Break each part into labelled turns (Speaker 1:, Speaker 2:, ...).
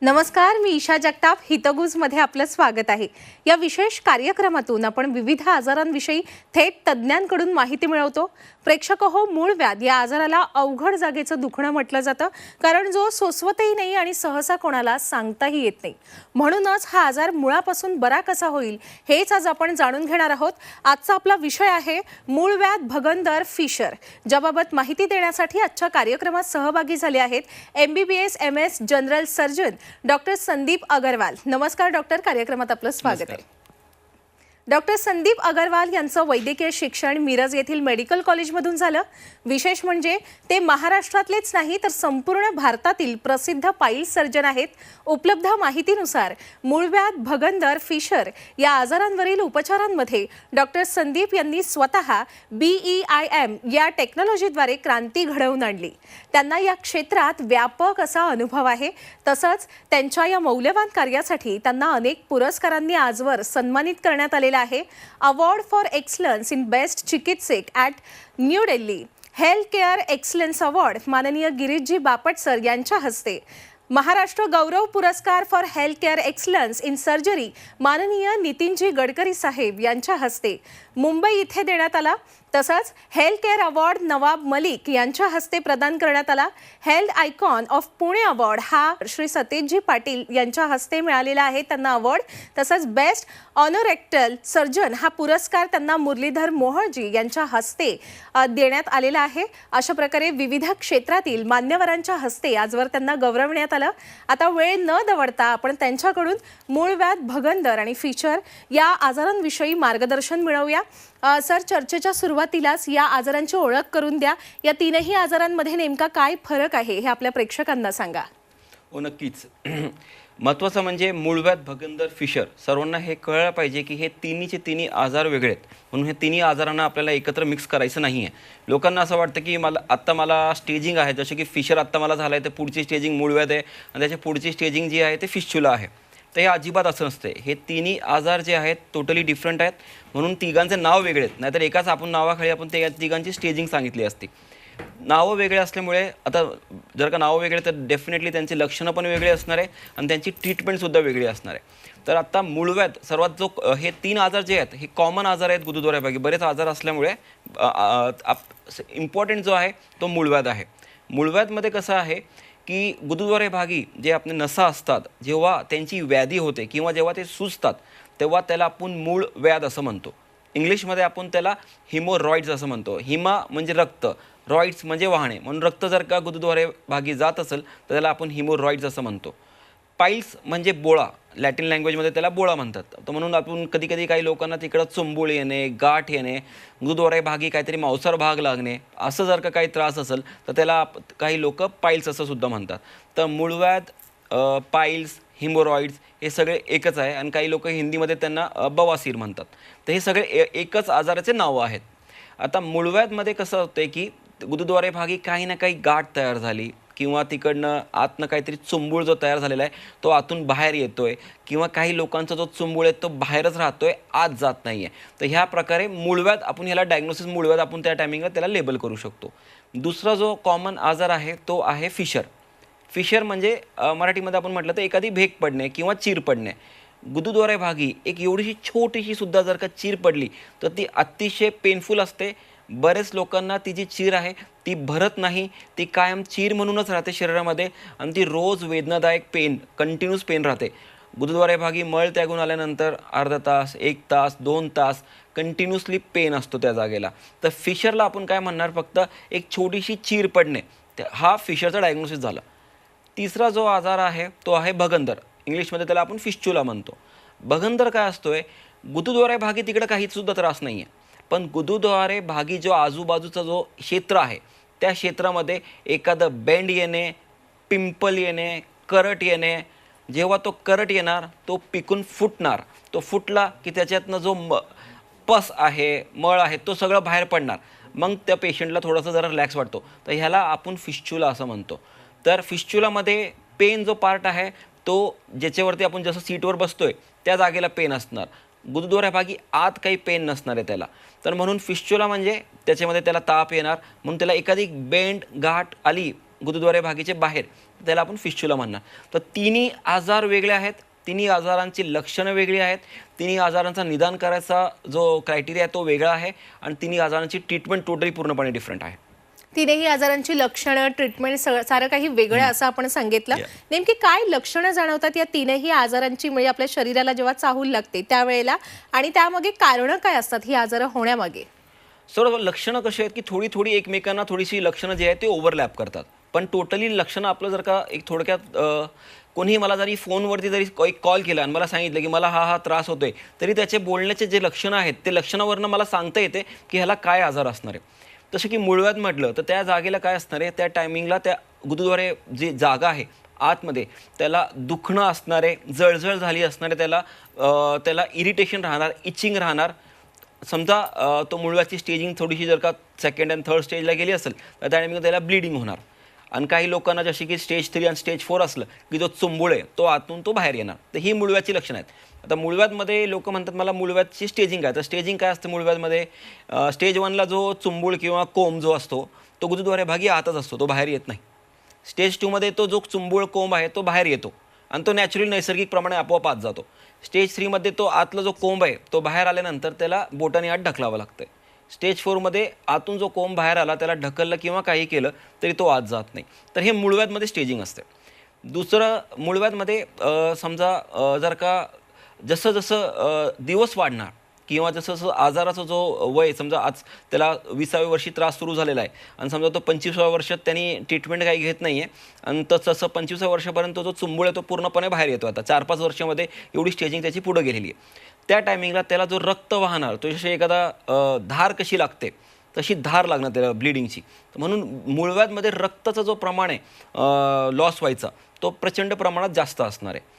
Speaker 1: नमस्कार, मी ईशा जगताप. हितगुजमध्ये आपलं स्वागत आहे. या विशेष कार्यक्रमातून आपण विविध आजारांविषयी थेट तज्ज्ञांकडून माहिती मिळवतो. प्रेक्षक हो, मूळ व्याध या आजाराला अवघड जागेचं दुखणं म्हटलं जातं, कारण जो सोसवतही नाही आणि सहसा कोणाला सांगताही येत नाही. म्हणूनच हा आजार मुळापासून बरा कसा होईल हेच आज आपण जाणून घेणार आहोत. आजचा आपला विषय आहे मूळ व्याध भगंदर फिशर. ज्याबाबत माहिती देण्यासाठी आजच्या कार्यक्रमात सहभागी झाले आहेत MBBS MS general surgeon doctor Sandeep Agarwal. नमस्कार डॉक्टर, कार्यक्रमात आपलं स्वागत आहे. डॉक्टर संदीप अगरवाल यांचं वैद्यकीय शिक्षण मिरज येथील मेडिकल कॉलेजमधून झालं. विशेष म्हणजे ते महाराष्ट्रातलेच नाही तर संपूर्ण भारतातील प्रसिद्ध पाईल सर्जन आहेत. उपलब्ध माहितीनुसार मूळव्याध भगंदर फिशर या आजारांवरील उपचारांमध्ये डॉक्टर संदीप यांनी स्वतः BEIM या टेक्नॉलॉजीद्वारे क्रांती घडवून आणली. त्यांना या क्षेत्रात व्यापक असा अनुभव आहे. तसंच त्यांच्या या मौल्यवान कार्यासाठी त्यांना अनेक पुरस्कारांनी आजवर सन्मानित करण्यात आले आहे. Award for excellence in best चिकित्सक at New Delhi, health care excellence award माननीय गिरीशजी बापट सर यांच्या हस्ते, महाराष्ट्र गौरव पुरस्कार for health care excellence in surgery माननीय नितीनजी गडकरी साहेब यांच्या हस्ते मुंबई इथे देण्यात आला. तसंच health care award Nawab Malik यांच्या हस्ते प्रदान करण्यात आला. Health icon of Pune award हा श्री सतेजजी पाटील यांच्या हस्ते मिळालेला आहे त्यांना अवॉर्ड. तसंच बेस्ट ऑनोरेक्टल सर्जन हा पुरस्कार त्यांना मुरलीधर मोहळजी यांच्या हस्ते देण्यात आलेला आहे. अशा प्रकारे विविध क्षेत्रातील मान्यवरांच्या हस्ते आजवर त्यांना गौरवण्यात आलं. आता वेळ न दवडता आपण त्यांच्याकडून मूळव्याध भगंदर आणि फिशर या आजारांविषयी मार्गदर्शन मिळवूया. सर, चर्चेच्या सुरुवातीलाच या आजारांची ओळख करून द्या. या तीनही आजारांमध्ये नेमका काय फरक आहे हे आपल्या प्रेक्षकांना सांगा.
Speaker 2: हो, नक्कीच. महत्त्वाचं म्हणजे मूळव्याध भगंदर फिशर सर्वांना हे कळलं पाहिजे की हे तिन्ही आजार वेगळे आहेत. म्हणून हे तिन्ही आजारांना आपल्याला एकत्र मिक्स करायचं नाही आहे. लोकांना असं वाटतं की मला स्टेजिंग आहे, जसं की फिशर आत्ता मला झालं आहे तर पुढची स्टेजिंग मूळव्याध आहे आणि त्याच्या पुढची स्टेजिंग जी आहे ते फिस्चुला आहे. तर हे अजिबात असं नसते. हे तिन्ही आजार जे आहेत टोटली डिफरंट आहेत. म्हणून तिघांचे नाव वेगळे आहेत. नाहीतर एकाच आपण नावाखाली आपण ते तिघांची स्टेजिंग सांगितली असती. नावं वेगळे असल्यामुळे आता जर का नावं वेगळे तर डेफिनेटली त्यांची लक्षणं पण वेगळी असणार आहे आणि त्यांची ट्रीटमेंटसुद्धा वेगळी असणार आहे. तर आता मूळव्याध सर्वात हे तीन आजार जे आहेत हे कॉमन आजार आहेत गुदद्वाराभागी. बरेच आजार असल्यामुळे इम्पॉर्टंट जो आहे तो मूळव्याध आहे. मूळव्याधमध्ये कसं आहे की गुदद्वाराभागी जे आपले नसा असतात, जेव्हा त्यांची व्याधी होते किंवा जेव्हा ते सुजतात तेव्हा त्याला आपण मूळ व्याध असं म्हणतो. इंग्लिशमध्ये आपण त्याला हिमोरॉइड्स असं म्हणतो. हिमा म्हणजे रक्त, रॉइड्स म्हणजे वाहणे. म्हणून रक्त जर का गुदद्वारे भागी जात असेल तर त्याला आपण हिमोरॉइड्स असं म्हणतो. पाईल्स म्हणजे बोळा, लॅटिन लँग्वेजमध्ये त्याला बोळा म्हणतात. तर म्हणून आपण कधी कधी काही लोकांना तिकडं चुंबुळ येणे, गाठ येणे, गुदद्वारे भागी काहीतरी मांसावर भाग लागणे असं जर का काही त्रास असेल तर त्याला काही लोक पाईल्स असं सुद्धा म्हणतात. तर मूळव्याध, पाईल्स, हिमोरॉइड्स हे सगळे एकच आहे आणि काही लोक हिंदीमध्ये त्यांना बवासीर म्हणतात. तर हे सगळे एकच आजाराचे नावं आहेत. आता मूळव्याधमध्ये कसं होतं की गुदद्वारे भागी काही ना काही गाठ तयार झाली किंवा तिकडनं आतनं काहीतरी चुंबूळ जो तयार झालेला आहे तो आतून बाहेर येतोय किंवा काही लोकांचा जो चुंबूळ आहे तो बाहेरच राहतोय, आत जात नाही आहे. तर ह्या प्रकारे मूळव्याध आपण ह्याला डायग्नोसिस मूळव्याध आपण त्या टायमिंगला त्याला लेबल करू शकतो. दुसरा जो कॉमन आजार आहे तो आहे फिशर. फिशर म्हणजे मराठीमध्ये आपण म्हटलं तर एखादी भेग पडणे किंवा चीर पडणे. गुदद्वारे भागी एक एवढीशी छोटीशी सुद्धा जर का चीर पडली तर ती अतिशय पेनफुल असते. बरेच लोकांना ती जी चीर आहे ती भरत नाही, ती कायम चीर म्हणूनच राहते शरीरामध्ये आणि ती रोज वेदनादायक पेन, कंटिन्यूस पेन राहते. गुदद्वारे भागी मळ त्यागून आल्यानंतर अर्धा तास, 1 तास, 2 तास कंटिन्युअसली पेन असतो त्या जागेला. तर फिशरला आपण काय म्हणणार, फक्त एक छोटीशी चीर पडणे, हा फिशरचा डायग्नोसिस झाला. तिसरा जो आजार आहे तो आहे भगंदर. इंग्लिशमध्ये त्याला आपण फिस्चुला म्हणतो. भगंदर काय असतोय, गुदद्वारे भागी तिकडे काहीच सुद्धा त्रास नाही आहे, पण गुदद्वारे भागी जो आजूबाजूचा जो क्षेत्र आहे त्या क्षेत्रामध्ये एखादं बेंड येणे, पिंपल येणे, करट येणे. जेव्हा तो करट येणार तो पिकून फुटणार. तो फुटला की त्याच्यातनं जो पस आहे, मळ आहे तो सगळं बाहेर पडणार. मग त्या पेशंटला थोडंसं जरा रिलॅक्स वाटतो. तर ह्याला आपण फिस्चुला असं म्हणतो. तर फिस्चुलामध्ये पेन जो पार्ट आहे तो ज्याच्यावरती आपण जसं सीटवर बसतोय त्या जागेला पेन असणार. गुदद्वाराभागी आत काही पेन नसणार आहे त्याला. तर म्हणून फिस्चुला म्हणजे त्याच्यामध्ये त्याला ताप येणार. म्हणून त्याला एखादी बेंड गाठ आली गुदद्वारे भागीचे बाहेर त्याला आपण फिस्चुला म्हणणार. तर तिन्ही आजार वेगळे आहेत, तिन्ही आजारांची लक्षणं वेगळी आहेत, तिन्ही आजारांचा निदान करायचा जो क्रायटेरिया आहे तो वेगळा आहे आणि तिन्ही आजारांची ट्रीटमेंट टोटली पूर्णपणे डिफरंट आहे.
Speaker 1: तिनेही आजारांची लक्षणं, ट्रीटमेंट सारं काही वेगळं आहे असं आपण सांगितलं.
Speaker 2: Yeah.
Speaker 1: नेमकी काय लक्षणं जाणवतात या तीनही आजारांची, म्हणजे आपल्या शरीराला जेव्हा चाहूल लागते त्यावेळेला, आणि त्यामागे कारणं काय असतात ही आजारं होण्यामागे?
Speaker 2: सर्व लक्षणं कशी आहेत की थोडी थोडी एकमेकांना थोडीशी लक्षणं जी आहेत ते ओव्हरलॅप करतात, पण टोटली लक्षणं आपलं जर का एक थोडक्यात कोणीही मला जरी फोनवरती जरी एक कॉल केला आणि मला सांगितलं की मला हा त्रास होतोय, तरी त्याचे बोलण्याचे जे लक्षणं आहेत ते लक्षणावरनं मला सांगता येते की ह्याला काय आजार असणार आहे. जसं की मूळव्याध म्हटलं तर त्या जागेला काय असणार आहे, त्या टायमिंगला त्या गुदद्वारे जी जागा आहे आतमध्ये त्याला दुखणं असणार आहे, जळजळ झाली असणार आहे, त्याला इरिटेशन राहणार, इचिंग राहणार. समजा तो मूळव्याधची स्टेजिंग थोडीशी जर का सेकंड अँड थर्ड स्टेजला गेली असेल तर त्या टायमिंगला त्याला ब्लिडिंग होणार. आणि काही लोकांना जशी की स्टेज 3 आणि स्टेज 4 असलं की जो चुंबुळ आहे तो आतून तो बाहेर येणार. तर ही मूळव्याधची लक्षणं आहेत. आता मूळव्याधमध्ये लोक म्हणतात मला मूळव्याधची स्टेजिंग काय, तर स्टेजिंग काय असतं मूळव्याधमध्ये, स्टेज 1ला जो चुंबुळ किंवा कोंब जो असतो तो गुदद्वारे भागी आतच असतो, तो बाहेर येत नाही. स्टेज 2मध्ये तो जो चुंबुळ कोंब आहे तो बाहेर येतो आणि तो नॅचरली नैसर्गिकप्रमाणे आपोआप आत जातो. स्टेज 3मध्ये तो आतला जो कोंब आहे तो बाहेर आल्यानंतर त्याला बोटाने आत ढकलावं लागतं. स्टेज 4मध्ये आतून जो कोंब बाहेर आला त्याला ढकललं किंवा काही केलं तरी तो आत जात नाही. तर हे मूळव्याधमध्ये स्टेजिंग असते. दुसरं मूळव्याधमध्ये समजा जर का जसं जसं दिवस वाढणार किंवा जसं जसं आजाराचा जो वय, समजा आज त्याला 20व्या वर्षी त्रास सुरू झालेला आहे आणि समजा तो 25व्या वर्षात त्यांनी ट्रीटमेंट काही घेत नाही आहे आणि तसं 25व्या वर्षापर्यंत जो चुंबुळ आहे तो पूर्णपणे बाहेर येतो. आता 4-5 वर्षामध्ये एवढी स्टेजिंग त्याची पुढं गेलेली आहे. त्या टायमिंगला त्याला जो रक्त वाहणार तो जशी एखादा धार कशी लागते तशी धार लागणार त्याला ब्लिडिंगची. म्हणून मूळव्याधमध्ये रक्ताचा जो प्रमाण आहे लॉस व्हायचा तो प्रचंड प्रमाणात जास्त असणार आहे.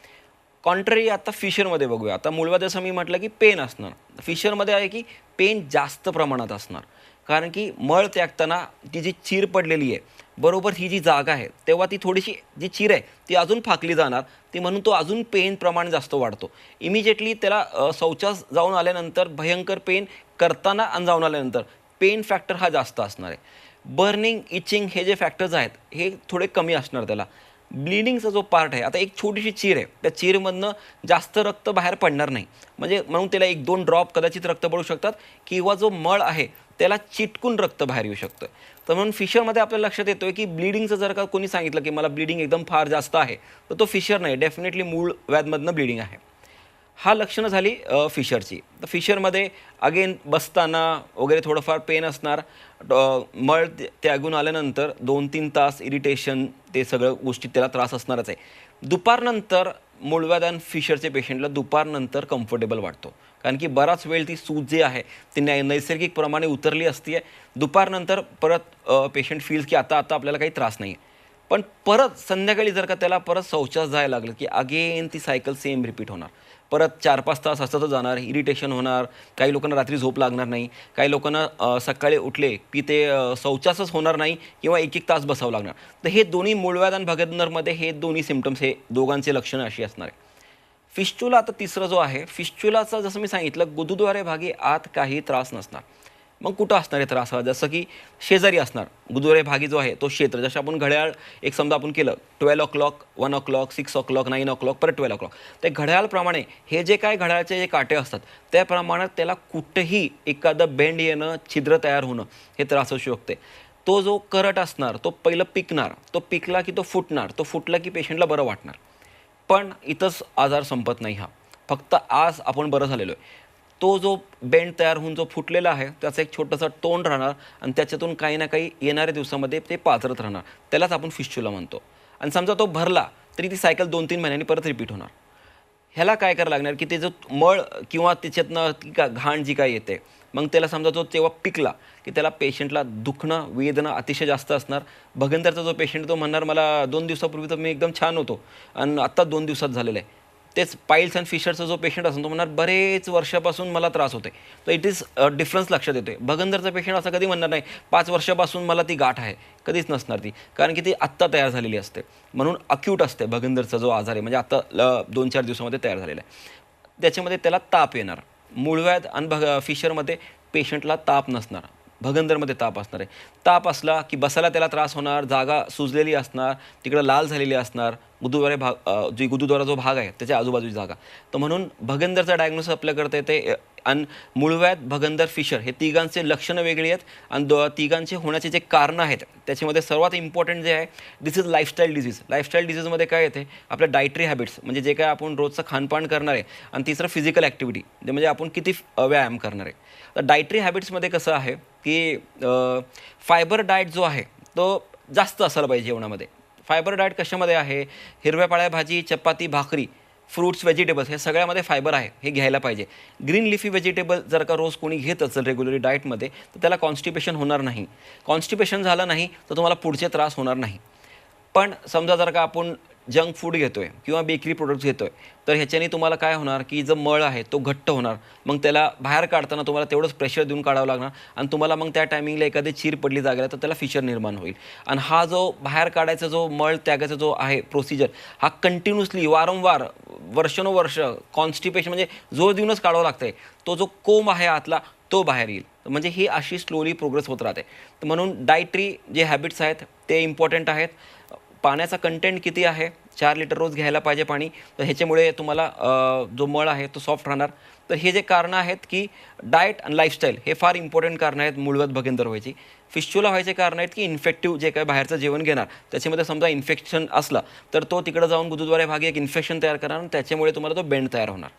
Speaker 2: कॉन्ट्ररी आता फिशरमध्ये बघूया. आता मूळव्याध असं मी म्हटलं की पेन असणार, फिशरमध्ये आहे की पेन जास्त प्रमाणात असणार, कारण की मळ त्यागताना ती जी चीर पडलेली आहे बरोबर ही जी जागा आहे तेव्हा ती थोडीशी जी चीर आहे ती अजून फाकली जाणार, ती म्हणून तो अजून पेन प्रमाण जास्त वाढतो. इमिजिएटली त्याला शौचास जाऊन आल्यानंतर भयंकर पेन करताना आणि जाऊन आल्यानंतर पेन फॅक्टर हा जास्त असणार आहे. बर्निंग, इचिंग हे जे फॅक्टर्स आहेत हे थोडे कमी असणार त्याला. ब्लिडिंगचा जो पार्ट आहे, आता एक छोटीशी चीर आहे, त्या चीरमधनं जास्त रक्त बाहेर पडणार नाही, म्हणजे म्हणून त्याला 1-2 ड्रॉप कदाचित रक्त पडू शकतात किंवा जो मळ आहे त्याला चिटकून रक्त बाहेर येऊ शकतं. तर म्हणून फिशरमध्ये आपल्याला लक्षात येतोय की ब्लिडिंगचं जर का कोणी सांगितलं की मला ब्लिडिंग एकदम फार जास्त आहे तर तो फिशर नाही, डेफिनेटली मूळ व्याधमधनं ब्लिडिंग आहे. हा लक्षणं झाली फिशरची. तर फिशरमध्ये अगेन बसताना वगैरे थोडंफार पेन असणार, मळ त्यागून आल्यानंतर 2-3 तास इरिटेशन, ते सगळं गोष्टी त्याला त्रास असणारच आहे. दुपारनंतर मूळव्याध आणि फिशरचे पेशंटला दुपारनंतर कम्फर्टेबल वाटतो, कारण की बराच वेळ ती सूज जी आहे ती नैसर्गिकप्रमाणे उतरली असते. दुपारनंतर परत पेशंट फील्स की आता आपल्याला काही त्रास नाही आहे. पण परत संध्याकाळी जर का त्याला परत शौचास जायला लागलं की अगेन ती सायकल सेम रिपीट होणार. परत 4-5 तास असं जाणार, इरिटेशन होणार, काही लोकांना रात्री झोप लागणार नाही, काही लोकांना सकाळी उठले की ते शौचासच होणार नाही किंवा 1-1 तास बसावं लागणार. तर हे दोन्ही मूळव्याध आणि भगंदरमध्ये हे दोन्ही सिम्पटम्स, हे दोघांचे लक्षणं अशी असणार आहे. फिस्चुला आता तिसरं जो आहे, फिस्चुलाचा जसं मी सांगितलं गुदद्वारे भागी आत काही त्रास नसणार. मग कुठं असणार आहे त्रास हा, जसं की शेजारी असणार. गुदद्वारे भागी जो आहे तो क्षेत्र, जसं आपण घड्याळ एक समजा आपण केलं 12 o'clock, 1 o'clock, 6 o'clock, 9 o'clock, परत 12 o'clock, ते घड्याळप्रमाणे हे जे काय घड्याळचे जे काटे असतात त्या प्रमाणात त्याला कुठेही एखादं बेंड येणं, छिद्र तयार होणं हे त्रास असू शकते. तो जो करट असणार तो पहिलं पिकणार, तो पिकला की तो फुटणार, तो फुटला की पेशंटला बरं वाटणार. पण इथंच आजार संपत नाही हा, फक्त आज आपण बरं झालेलो आहे. तो जो बेंड तयार होऊन जो फुटलेला आहे त्याचं एक छोटंसं तोंड राहणार आणि त्याच्यातून काही ना काही येणाऱ्या दिवसामध्ये ते पाझरत राहणार, त्यालाच आपण फिस्चुला म्हणतो. आणि समजा तो भरला तरी ती सायकल 2-3 महिन्यांनी परत रिपीट होणार. ह्याला काय करायला लागणार की ते जो मळ किंवा त्याच्यातनं ती घाण जी काय येते, मग त्याला समजा जो तेव्हा पिकला की त्याला पेशंटला दुखणं, वेदना अतिशय जास्त असणार. भगंदरचा जो पेशंट तो म्हणणार मला 2 दिवसापूर्वी तर मी एकदम छान होतो आणि आत्ता 2 दिवसात झालेलं आहे. तेच पाईल्स अँड फिशरचा जो पेशंट असतो तो म्हणणार बरेच वर्षापासून मला त्रास होते. तर इट इज डिफरन्स लक्षात येतोय. भगंदरचा पेशंट असं कधी म्हणणार नाही 5 वर्षापासून मला ती गाठ आहे, कधीच नसणार ती, कारण की ती आत्ता तयार झालेली असते. म्हणून अक्यूट असते भगंदरचा जो आजार आहे, म्हणजे आता 2-4 दिवसामध्ये तयार झालेला आहे. त्याच्यामध्ये त्याला ताप येणार. मूळव्याध आणि फिशरमध्ये पेशंटला ताप नसणार. भगंदरमध्ये ताप असणार आहे. ताप असला की बसायला त्याला त्रास होणार, जागा सुजलेली असणार, तिकडं लाल झालेली असणार, गुदद्वारा जो भाग आहे त्याच्या आजूबाजूची जागा. तर म्हणून भगंदरचा डायग्नोसिस आपल्या करता येते. आणि मूळव्याध, भगंदर, फिशर हे तिघांचे लक्षणं वेगळी आहेत आणि तिघांचे होण्याचे जे कारणं आहेत त्याच्यामध्ये सर्वात इम्पॉर्टंट जे आहे, दिस इज लाईफस्टाईल डिझीज. लाईफस्टाईल डिझीजमध्ये काय येते, आपल्या डायटरी हॅबिट्स म्हणजे जे काय आपण रोजचं खानपान करणार आहे, आणि तिसरं फिजिकल ॲक्टिव्हिटी म्हणजे आपण किती व्यायाम करणार आहे. तर डायटरी हॅबिट्समध्ये कसं आहे की फायबर डाएट जो आहे तो जास्त असायला पाहिजे जेवणामध्ये. फायबर डाएट कशामध्ये आहे, हिरव्या पाळ्या भाजी, चपाती, भाकरी, फ्रूट्स, व्हेजिटेबल्स हे सगळ्यामध्ये फायबर आहे, हे घ्यायला पाहिजे. ग्रीन लिफी व्हेजिटेबल जर का रोज कोणी घेत असेल रेग्युलरी डाएटमध्ये तर त्याला कॉन्स्टिपेशन होणार नाही. कॉन्स्टिपेशन झालं नाही तर तुम्हाला पुढचे त्रास होणार नाही. पण समजा जर का आपण जंक फूड घेतोय किंवा बेकरी प्रोडक्ट्स घेतोय तर ह्याच्याने तुम्हाला काय होणार की जो मळ आहे तो घट्ट होणार. मग त्याला बाहेर काढताना तुम्हाला तेवढंच प्रेशर देऊन काढावं लागणार आणि तुम्हाला मग त्या टायमिंगला एखादी चीर पडली जागेला तर त्याला फिशर निर्माण होईल. आणि हा जो बाहेर काढायचा जो मळ त्यागाचा जो आहे प्रोसिजर, हा कंटिन्युअसली वारंवार वर्षानुवर्ष कॉन्स्टिपेशन म्हणजे जोर देऊनच काढावं लागतंय. तो जो कोंब आहे आतला तो बाहेर येईल. म्हणजे ही अशी स्लोली प्रोग्रेस होत राहते. तर म्हणून डायटरी जे हॅबिट्स आहेत ते इम्पॉर्टंट आहेत. पाण्याचा कंटेंट किती आहे, 4 लिटर रोज घ्यायला पाहिजे पाणी. तर ह्याच्यामुळे तुम्हाला जो मळ आहे तो सॉफ्ट राहणार. तर हे जे कारणं आहेत की डाएट आणि लाईफस्टाईल हे फार इम्पॉर्टंट कारणं आहेत मूळव्याध भगंदर व्हायची. फिस्चुला व्हायचे कारण आहेत की इन्फेक्टिव्ह जे काय बाहेरचं जेवण घेणार त्याच्यामध्ये समजा इन्फेक्शन असला तर तो तिकडं जाऊन गुदद्वारे भागी एक इन्फेक्शन तयार करणार आणि त्याच्यामुळे तुम्हाला तो बेंड तयार होणार.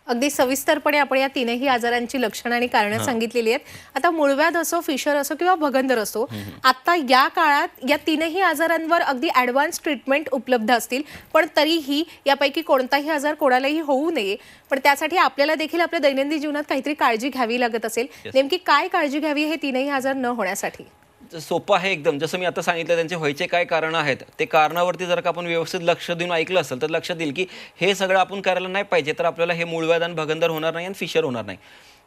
Speaker 1: अगदी सविस्तरपणे आपण या तीनही आजारांची लक्षणं आणि कारणं सांगितलेली आहेत. आता मूळव्याध असो, फिशर असो किंवा भगंदर असो, आता या काळात या तीनही आजारांवर अगदी ॲडव्हान्स ट्रीटमेंट उपलब्ध असतील, पण तरीही यापैकी कोणताही आजार कोणालाही होऊ नये, पण त्यासाठी आपल्याला देखील आपल्या दैनंदिन जीवनात काहीतरी काळजी घ्यावी लागत असेल. नेमकी काय काळजी घ्यावी हे तीनही आजार न होण्यासाठी?
Speaker 2: सोपं आहे एकदम. जसं मी आता सांगितलं त्यांचे व्हायचे काय कारणं आहेत ते कारणावरती जर का आपण व्यवस्थित लक्ष देऊन ऐकलं असेल तर लक्षात येईल की हे सगळं आपण करायला नाही पाहिजे तर आपल्याला हे मूळव्याध आणि भगंदर होणार नाही आणि फिशर होणार नाही.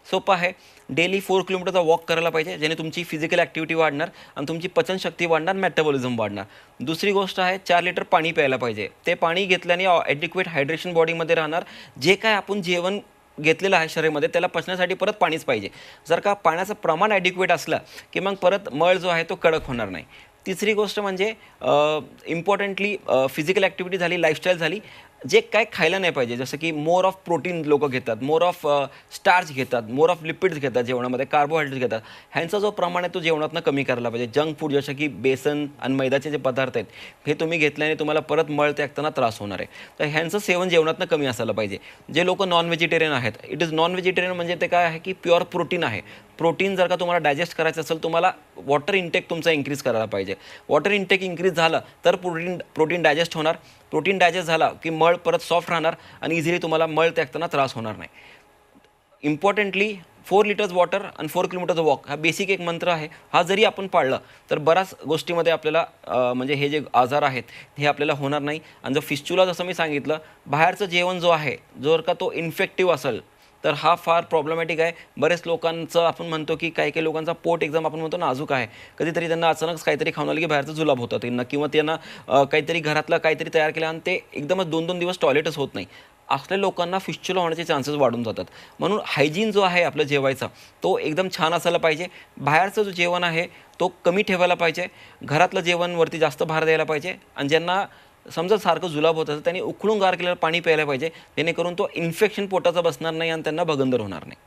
Speaker 2: सोपं आहे. डेली 4 किलोमीटरचा वॉक करायला पाहिजे, ज्याने तुमची फिजिकल ॲक्टिव्हिटी वाढणार आणि तुमची पचनशक्ती वाढणार, मेटाबॉलिझम वाढणार. दुसरी गोष्ट आहे 4 लिटर पाणी प्यायला पाहिजे. ते पाणी घेतल्याने ॲडिक्वेट हायड्रेशन बॉडीमध्ये राहणार. जे काय आपण जेवण घेतलेलं आहे शरीरामध्ये त्याला पचण्यासाठी परत पाणीच पाहिजे. जर का पाण्याचं प्रमाण ॲडिक्वेट असलं की मग परत मळ जो आहे तो कडक होणार नाही. तिसरी गोष्ट म्हणजे इम्पॉर्टंटली फिजिकल ॲक्टिव्हिटी झाली, लाईफस्टाईल झाली. जे काय खायला नाही पाहिजे, जसं की मोर ऑफ प्रोटीन लोक घेतात, मोर ऑफ स्टार्च घेतात, मोर ऑफ लिपिड्स घेतात जेवणामध्ये, कार्बोहायड्रेट्स घेतात. ह्यांचा जो प्रमाण आहे तो जेवणातनं कमी करायला पाहिजे. जंक फूड जसं की बेसन आणि मैद्याचे जे पदार्थ आहेत हे तुम्ही घेतल्याने तुम्हाला परत मळ त्यागताना त्रास होणार आहे. तर ह्यांचं सेवन जेवणातनं कमी असायला पाहिजे. जे लोक नॉन व्हेजिटेरियन आहेत, इट इज नॉन व्हेजिटेरियन म्हणजे ते काय आहे की प्युअर प्रोटीन आहे. प्रोटीन जर का तुम्हाला डायजेस्ट करायचं असेल तुम्हाला वॉटर इंटेक तुमचा इन्क्रीज करायला पाहिजे. वॉटर इंटेक इन्क्रीज झालं तर प्रोटीन डायजेस्ट होणार. प्रोटीन डायजेस्ट झाला की मळ परत सॉफ्ट राहणार आणि इझिली तुम्हाला मळ त्यागताना त्रास होणार नाही. इम्पॉर्टंटली 4 लिटर्स वॉटर आणि 4 किलोमीटरचा वॉक हा बेसिक एक मंत्र आहे. हा जरी आपण पाळला तर बऱ्याच गोष्टीमध्ये आपल्याला म्हणजे हे जे आजार आहेत हे आपल्याला होणार नाही. आणि जर फिस्चुला जसं मी सांगितलं, बाहेरचं जेवण जो आहे जर का तो इन्फेक्टिव्ह असेल तर हा फार प्रॉब्लेमॅटिक आहे. बरेच लोकांचं आपण म्हणतो की काही लोकांचा पोट एकदम आपण म्हणतो नाजूक आहे. कधीतरी त्यांना अचानक काहीतरी खाऊन आलं की बाहेरचं जुलाब होतं त्यांना, किंवा त्यांना काहीतरी घरातलं काहीतरी तयार केलं आणि ते एकदमच 2-2 दिवस टॉयलेटच होत नाही. असल्या लोकांना फिस्चुला होण्याचे चान्सेस वाढून जातात. म्हणून हायजीन जो आहे आपलं जेवायचा तो एकदम छान असायला पाहिजे. बाहेरचं जो जेवण आहे तो कमी ठेवायला पाहिजे. घरातलं जेवणवरती जास्त भार द्यायला पाहिजे. आणि ज्यांना समजा सारखं जुलाब होत असेल त्यांनी उकळून गार केलेलं पाणी प्यायला पाहिजे, जेणेकरून तो इन्फेक्शन पोटाचा बसणार नाही आणि त्यांना भगंदर होणार नाही.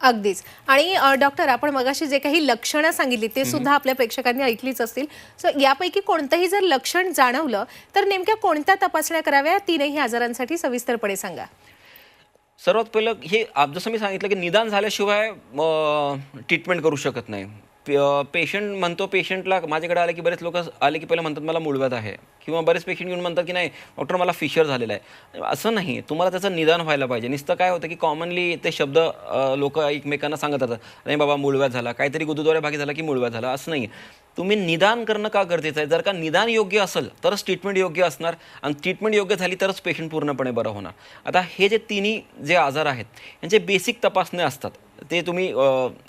Speaker 1: अगदीच. आणि डॉक्टर, आपण मगाशी जे काही लक्षणं सांगितली ते सुद्धा आपल्या प्रेक्षकांनी ऐकलीच असतील. सो यापैकी कोणतंही जर लक्षण जाणवलं तर नेमक्या कोणत्या तपासण्या कराव्या तीनही आजारांसाठी सविस्तरपणे सांगा.
Speaker 2: सर्वात पहिलं हे जसं मी सांगितलं की निदान झाल्याशिवाय ट्रीटमेंट करू शकत नाही. पेशंट म्हणतो, पेशंटला माझ्याकडे आले की बरेच लोक आले की पहिलं म्हणतात मला मूळव्याध आहे, किंवा बरेच पेशंट येऊन म्हणतात की नाही डॉक्टर मला फिशर झालेला आहे. असं नाही, तुम्हाला त्याचं निदान व्हायला पाहिजे. नुसतं काय होतं की कॉमनली ते शब्द लोक एकमेकांना सांगत राहतात, नाही बाबा मूळव्याध झाला, काहीतरी गुदद्वारे भागी झाला की मूळव्याध झाला. असं नाही. तुम्ही निदान करणं का गरजेचं आहे. जर का निदान योग्य असेल तरच ट्रीटमेंट योग्य असणार, आणि ट्रीटमेंट योग्य झाली तरच पेशंट पूर्णपणे बरं होणार. आता हे जे तिन्ही जे आजार आहेत यांचे बेसिक तपासण्या असतात. ते तुम्ही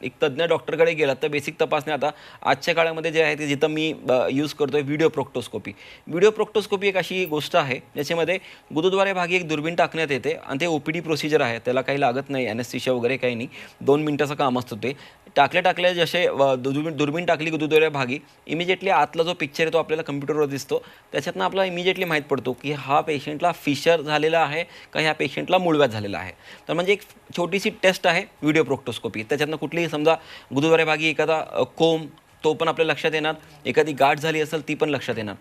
Speaker 2: एक तज्ज्ञ डॉक्टरकडे गेलात तर बेसिक तपासणी आता आजच्या काळामध्ये जे आहे ते जिथं मी यूज करतोय व्हिडिओ प्रोक्टोस्कोपी. व्हिडिओ प्रोक्टोस्कोपी एक अशी गोष्ट आहे ज्याच्यामध्ये गुदद्वारे भागी एक दुर्बीण टाकण्यात येते आणि ते OPD प्रोसिजर आहे, त्याला काही लागत नाही ॲनेस्थेशिया वगैरे काही नाही, 2 मिनिटाचं काम असतं. ते टाकल्या जसे दुर्बीण टाकली गुदद्वारे भागी, इमिजिएटली आतला जो पिक्चर आहे तो आपल्याला कम्प्युटरवर दिसतो. त्याच्यातनं आपल्याला इमिजिएटली माहीत पडतो की हा पेशंटला फिशर झालेला आहे का ह्या पेशंटला मूळव्याध झालेला आहे. तर म्हणजे एक छोटीशी टेस्ट आहे व्हिडिओ प्रोक्टोस्कोपी. त्याच्यातनं कुठलीही समजा गुदद्वारे भागी एखादा कोंब तो पण आपल्या लक्षात येणार, एखादी गाठ झाली असेल ती पण लक्षात येणार.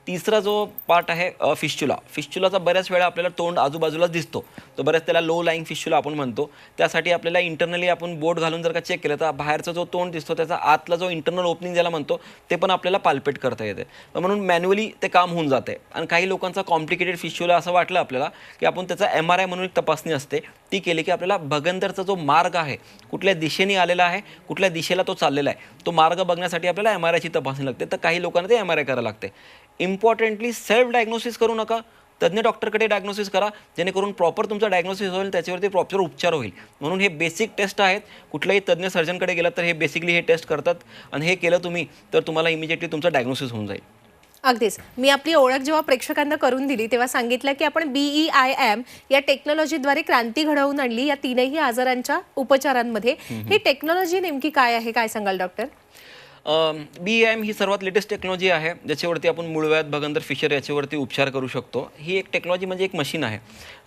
Speaker 2: तिसरा जो पार्ट आहे फिश्चुला. फिश्चुलाचा बऱ्याच वेळा आपल्याला तोंड आजूबाजूला दिसतो, तो बऱ्याच त्याला लो लाईंग फिश्चुला आपण म्हणतो. त्यासाठी आपल्याला इंटरनली आपण बोट घालून जर का चेक केलं तर बाहेरचा जो तोंड दिसतो त्याचा आतला जो इंटरनल ओपनिंग ज्याला म्हणतो ते पण आपल्याला पाल्पेट करता येते. म्हणून मॅन्युअली ते काम होऊन जाते. आणि काही लोकांचा कॉम्प्लिकेटेड फिश्चुला असं वाटलं आपल्याला की आपण त्याचा MRI म्हणून एक तपासणी असते, ती केली की आपल्याला भगंदरचा जो मार्ग आहे कुठल्या दिशेने आलेला आहे, कुठल्या दिशेला तो चाललेला आहे, तो मार्ग बघण्यासाठी आपल्याला MRIची तपासणी लागते. तर काही लोकांना ते MRI करायला लागते. इम्पॉर्टंटली सेल्फ डायग्नोसिस करू नका, तज्ञ डॉक्टरकडे डायग्नोसिस करा, जेणेकरून प्रॉपर तुमचा डायग्नोसिस होईल, त्याच्यावरती प्रॉपर उपचार होईल. म्हणून हे बेसिक टेस्ट आहेत. कुठल्याही तज्ञ सर्जनकडे गेलात तर हे बेसिकली हे टेस्ट करतात आणि हे केलं तुम्ही तर तुम्हाला इमिजिएटली तुमचा डायग्नोसिस होऊन जाईल.
Speaker 1: अगदीच. मी आपली ओळख जेव्हा प्रेक्षकांना करून दिली तेव्हा सांगितलं की आपण BEIM या टेक्नॉलॉजीद्वारे क्रांती घडवून आणली या तीनही आजारांच्या उपचारांमध्ये. ही टेक्नॉलॉजी नेमकी काय आहे, काय सांगाल डॉक्टर?
Speaker 2: BEIM ही सर्वात लेटेस्ट टेक्नॉलॉजी आहे ज्याच्यावरती आपण मूळव्याध, भगंदर, फिशर याच्यावरती उपचार करू शकतो. ही एक टेक्नॉलॉजी म्हणजे एक मशीन आहे,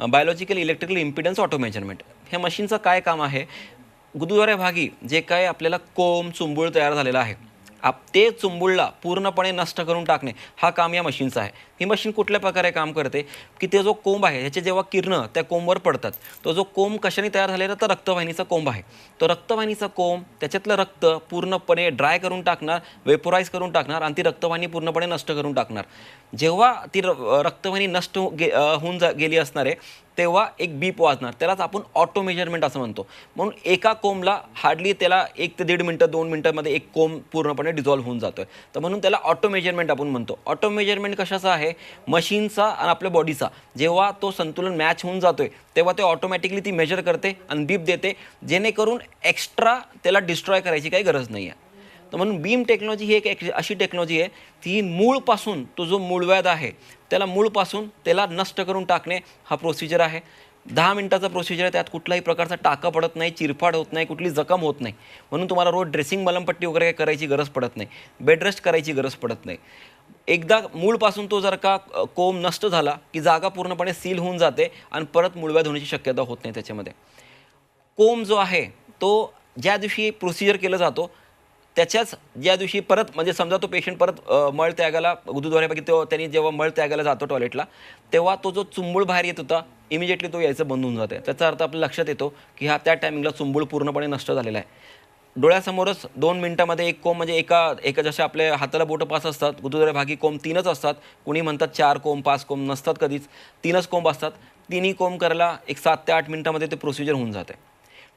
Speaker 2: biological electrical impedance auto measurement. ह्या मशीनचं काय काम आहे, गुदद्वारे भागी जे काय आपल्याला कोंब चुंबूळ तयार झालेला आहे ते चुंबुळला पूर्णपणे नष्ट करून टाकणे हा काम या मशीनचं आहे. ही मशीन कुठल्या प्रकारे काम करते की ते जो कोंब आहे ह्याचे जेव्हा किरणं त्या कोंबवर पडतात, तो जो कोंब कशाने तयार झालेला तर रक्तवाहिनीचा कोंब आहे, तो रक्तवाहिनीचा कोंब त्याच्यातलं रक्त पूर्णपणे ड्राय करून टाकणार, वेपोराईज करून टाकणार आणि ती रक्तवाहिनी पूर्णपणे नष्ट करून टाकणार. जेव्हा ती रक्तवाहिनी नष्ट होऊन गेली असणार आहे तेव्हा एक बीप वाजणार, त्यालाच आपण ऑटो मेजरमेंट असं म्हणतो. म्हणून एका कोंबला हार्डली त्याला 1 ते 1.5 मिनटं 2 मिनटामध्ये एक कोंब पूर्णपणे डिझॉल्व्ह होऊन जातोय. तर म्हणून त्याला ऑटो मेजरमेंट आपण म्हणतो. ऑटो मेजरमेंट कशाचा आहे, मशीनचा आणि आपल्या बॉडीचा. जेव्हा तो संतुलन मॅच होऊन जातोय तेव्हा ते ऑटोमॅटिकली ती मेजर करते आणि बीप देते, जेणेकरून एक्स्ट्रा त्याला डिस्ट्रॉय करायची काही गरज नाही आहे. तर म्हणून बीम टेक्नॉलॉजी ही एक अशी टेक्नॉलॉजी आहे ती मूळपासून तो जो मूळव्याध आहे त्याला मूळपासून त्याला नष्ट करून टाकणे हा प्रोसिजर आहे. 10 मिनिटाचा प्रोसिजर आहे, त्यात कुठल्याही प्रकारचा टाका पडत नाही, चिरफाड होत नाही, कुठली जखम होत नाही. म्हणून तुम्हाला रोज ड्रेसिंग मलमपट्टी वगैरे करायची गरज पडत नाही, बेड रेस्ट करायची गरज पडत नाही. एकदा मूळपासून तो जर का कोंब नष्ट झाला की जागा पूर्णपणे सील होऊन जाते आणि परत मूळव्याध होण्याची शक्यता होत नाही. त्याच्यामध्ये कोंब जो आहे तो ज्या दिवशी प्रोसिजर केलं जातो त्याच्याच ज्या दिवशी परत म्हणजे समजा तो पेशंट परत मळ त्यागाला गुदद्वारे बाकी तो त्यांनी जेव्हा मळ त्यागायला जातो टॉयलेटला तेव्हा तो जो चुंबूळ बाहेर येत होता इमिजिएटली तो यायचं बंद होऊन जाते. त्याचा अर्थ आपल्या लक्षात येतो की हा त्या टायमिंगला चुंबूळ पूर्णपणे नष्ट झालेला आहे. डोळ्यासमोरच 2 मिनिटामध्ये एक कोंब म्हणजे एका जसे आपल्या हाताला बोटं 5 असतात, गुदद्वारे भागी कोंब 3च असतात. कोणी म्हणतात 4 कोंब 5 कोंब नसतात, कधीच 3च कोंब असतात. 3ही कोंब करायला एक 7 ते 8 मिनिटामध्ये ते प्रोसिजर होऊन जाते.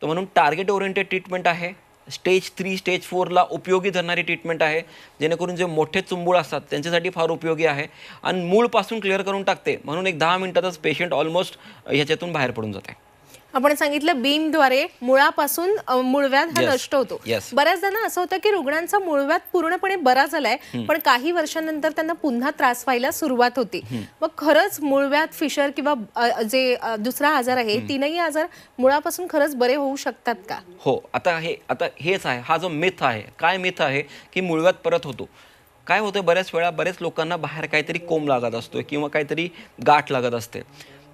Speaker 2: तर म्हणून टार्गेट ओरिएंटेड ट्रीटमेंट आहे, स्टेज 3 स्टेज 4ला उपयोगी धरणारी ट्रीटमेंट आहे, जेणेकरून जे मोठे चुंबूळ असतात त्यांच्यासाठी फार उपयोगी आहे आणि मूळपासून क्लिअर करून टाकते. म्हणून एक 10 मिनिटातच पेशंट ऑलमोस्ट ह्याच्यातून बाहेर पडून जाते.
Speaker 1: आपण सांगितलं बीमद्वारे मुळापासून मूळव्याध हा नष्ट होतो. बऱ्याचदा ना असं होतं की रुग्णांचा मूळव्याध पूर्णपणे बरा झालाय पण काही वर्षांनंतर त्यांना पुन्हा त्रास व्हायला सुरुवात होती. मग खरंच मूळव्याध, फिशर किंवा जे दुसरा आजार आहे तीनही आजार मुळापासून खरंच बरे होऊ शकतात का?
Speaker 2: हो, आता हेच आहे, हा जो मिथ आहे. काय मिथ आहे की मूळव्याध परत होतो. काय होतं बऱ्याच वेळा बरेच लोकांना बाहेर काहीतरी कोंब लागत असतो किंवा काहीतरी गाठ लागत असते.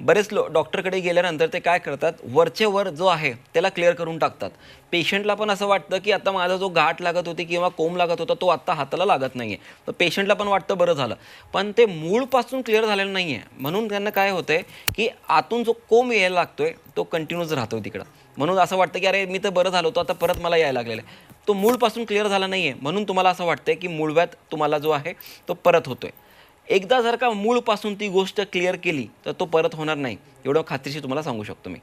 Speaker 2: बरेच डॉक्टरकडे गेल्यानंतर ते काय करतात, वरचे वर जो आहे त्याला क्लिअर करून टाकतात. पेशंटला पण असं वाटतं की आता माझा जो गाठ लागत होती किंवा कोंब लागत होता तो आत्ता हाताला लागत नाही आहे. तर पेशंटला पण वाटतं बरं झालं, पण ते मूळपासून क्लिअर झालेलं नाही आहे. म्हणून त्यांना काय होतंय की आतून जो कोंब यायला लागतोय तो कंटिन्यूच राहतोय तिकडं. म्हणून असं वाटतं की अरे मी तर बरं झालो होतो, आता परत मला यायला लागलेलं आहे. तो मूळपासून क्लिअर झाला नाही आहे, म्हणून तुम्हाला असं वाटतंय की मूळव्याध तुम्हाला जो आहे तो परत होतोय. एकदा जर का मूळपासून ती गोष्ट क्लिअर केली तर तो परत होणार नाही, एवढं खात्रीशी तुम्हाला सांगू शकतो मी.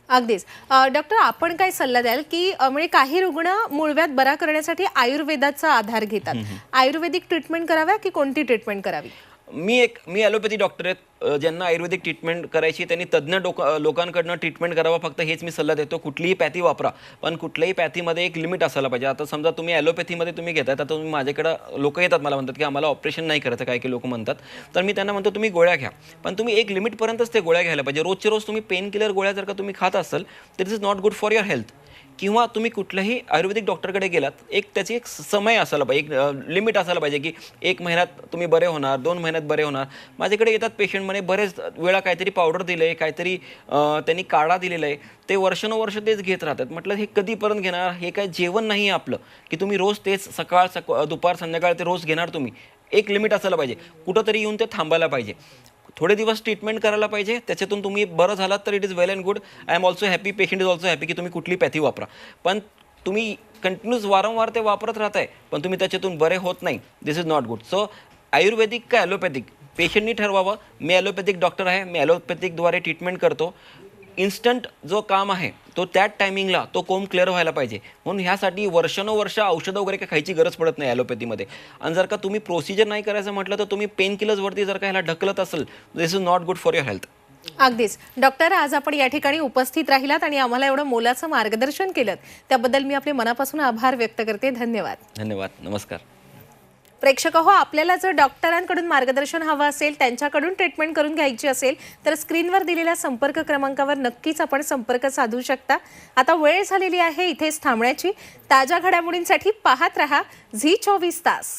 Speaker 1: अगदीच. डॉक्टर, आपण काय सल्ला द्याल की म्हणजे काही रुग्ण मूळव्याध बरा करण्यासाठी आयुर्वेदाचा आधार घेतात, आयुर्वेदिक ट्रीटमेंट कराव्या की कोणती ट्रीटमेंट करावी?
Speaker 2: मी ॲलोपॅथी डॉक्टर आहेत. ज्यांना आयुर्वेदिक ट्रीटमेंट करायची त्यांनी तज्ज्ञ लोकांकडनं ट्रीटमेंट करावं, फक्त हेच मी सल्ला देतो. कुठलीही पॅथी वापरा, पण कुठल्याही पॅथीमध्ये एक लिमिट असायला पाहिजे. आता समजा तुम्ही ॲलोपॅथीमध्ये तुम्ही घेताय, आता तुम्ही माझ्याकडं लोक येतात, मला म्हणतात की आम्हाला ऑपरेशन नाही करायचं, काही काही लोक म्हणतात. तर मी त्यांना म्हणतो तुम्ही गोळ्या घ्या, पण तुम्ही एक लिमिटपर्यंतच ते गोळ्या घ्यायला पाहिजे. रोजचे रोज तुम्ही पेन किलर गोळ्या जर का तुम्ही खात असाल तर it is not good for your health. किंवा तुम्ही कुठल्याही आयुर्वेदिक डॉक्टरकडे गेलात, त्याची एक समय असायला पाहिजे, एक लिमिट असायला पाहिजे की 1 महिन्यात तुम्ही बरे होणार, 2 महिन्यात बरे होणार. माझ्याकडे येतात पेशंट, म्हणे बरेच वेळा काहीतरी पावडर दिलं आहे, काहीतरी त्यांनी काढा दिलेला आहे, ते वर्षानुवर्ष तेच घेत राहतात. म्हटलं हे कधीपर्यंत घेणार? हे काय जेवण नाही आपलं की तुम्ही रोज तेच दुपार संध्याकाळ ते रोज घेणार. तुम्ही एक लिमिट असायला पाहिजे, कुठंतरी येऊन ते थांबायला पाहिजे. थोडे दिवस ट्रीटमेंट करायला पाहिजे, त्याच्यातून तुम्ही बरं झालात तर it is well and good. I am also happy, patient is also happy की तुम्ही कुठली पॅथी वापरा. पण तुम्ही कंटिन्यूस वारंवार ते वापरत राहताय पण तुम्ही त्याच्यातून बरे होत नाही, दिस इज नॉट गुड. सो आयुर्वेदिक का ॲलोपॅथिक पेशंटनी ठरवावं. मी ॲलोपॅथिक डॉक्टर आहे, मी ॲलोपॅथिकद्वारे ट्रीटमेंट करतो. इन्स्टंट जो काम आहे तो त्याच टायमिंगला तो कोंब क्लिअर व्हायला पाहिजे, म्हणून ह्यासाठी वर्षानुवर्ष औषधं वगैरे काही खायची गरज पडत नाही ॲलोपॅथीमध्ये. आणि जर का तुम्ही प्रोसिजर नाही करायचं म्हटलं तर तुम्ही पेन किलर्सवरती जर का ह्याला ढकलत असेल, this is not good for your health.
Speaker 1: अगदीच डॉक्टर, आज आपण या ठिकाणी उपस्थित राहिलात आणि आम्हाला एवढं मोलाचं मार्गदर्शन केलं, त्याबद्दल मी आपले मनापासून आभार व्यक्त करते. धन्यवाद.
Speaker 2: धन्यवाद. नमस्कार.
Speaker 1: प्रेक्षक हो, आपल्याला जर डॉक्टरांकडून मार्गदर्शन हवं असेल, त्यांच्याकडून ट्रीटमेंट करून घ्यायची असेल तर स्क्रीनवर दिलेल्या संपर्क क्रमांकावर नक्कीच आपण संपर्क साधू शकता. आता वेळ झालेली आहे इथेच थांबण्याची. ताज्या घडामोडींसाठी पाहत रहा झी 24 तास.